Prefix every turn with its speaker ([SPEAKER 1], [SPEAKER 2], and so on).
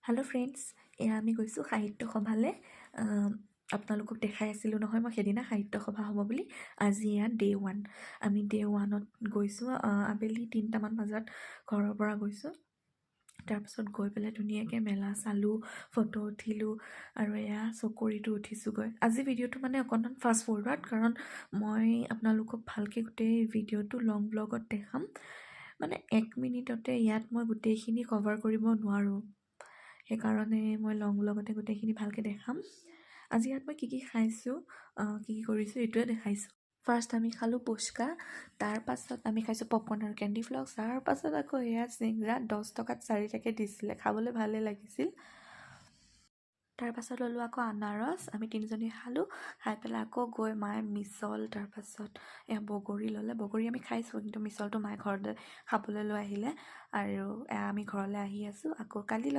[SPEAKER 1] Hello' friends, এয়া আমি গৈছোঁ সাহিত্য সভালৈ। আপোনালোকক দেখাই আছিলোঁ নহয় মই সেইদিনা সাহিত্য সভা হ'ব বুলি। আজি এয়া ডে' 1। আমি ডে' 1ত গৈছোঁ। আবেলি 3টামান বজাত ঘৰৰ পৰা গৈছোঁ। তাৰপাছত গৈ পেলাই ধুনীয়াকৈ মেলা চালোঁ, ফটো উঠিলোঁ আৰু এয়া চকৰিটো উঠিছোঁগৈ। আজি ভিডিঅ'টো মানে অকণমান ফাষ্ট ফৰৱাৰ্ড, কাৰণ মই আপোনালোকক ভালকৈ গোটেই ভিডিঅ'টো লং ব্লগত দেখাম। মানে 1 মিনিটতে ইয়াত মই গোটেইখিনি কভাৰ কৰিব নোৱাৰোঁ, সেইকাৰণে মই লং ব্লগতে গোটেইখিনি ভালকৈ দেখাম। আজি ইয়াত মই কি খাইছোঁ, কি কৰিছোঁ এইটোৱে দেখাইছোঁ। ফাৰ্ষ্ট আমি খালোঁ পুচকা, তাৰপাছত আমি খাইছোঁ পপকৰ্ণ আৰু কেণ্ডি ফ্লক্স, তাৰপাছত আকৌ এয়া চিংৰা 10 টকাত 4টাকৈ দিছিলে, খাবলৈ ভালেই লাগিছিল। তাৰপাছত ল'লোঁ আকৌ আনাৰস, আমি 3জনী খালোঁ। খাই পেলাই আকৌ গৈ মায়ে মিছল, তাৰপাছত এয়া বগৰী ল'লে। বগৰী আমি খাইছোঁ, কিন্তু মিছলটো মায়ে ঘৰতে খাবলৈ লৈ আহিলে। আৰু আমি ঘৰলৈ আহি আছোঁ। আকৌ কালি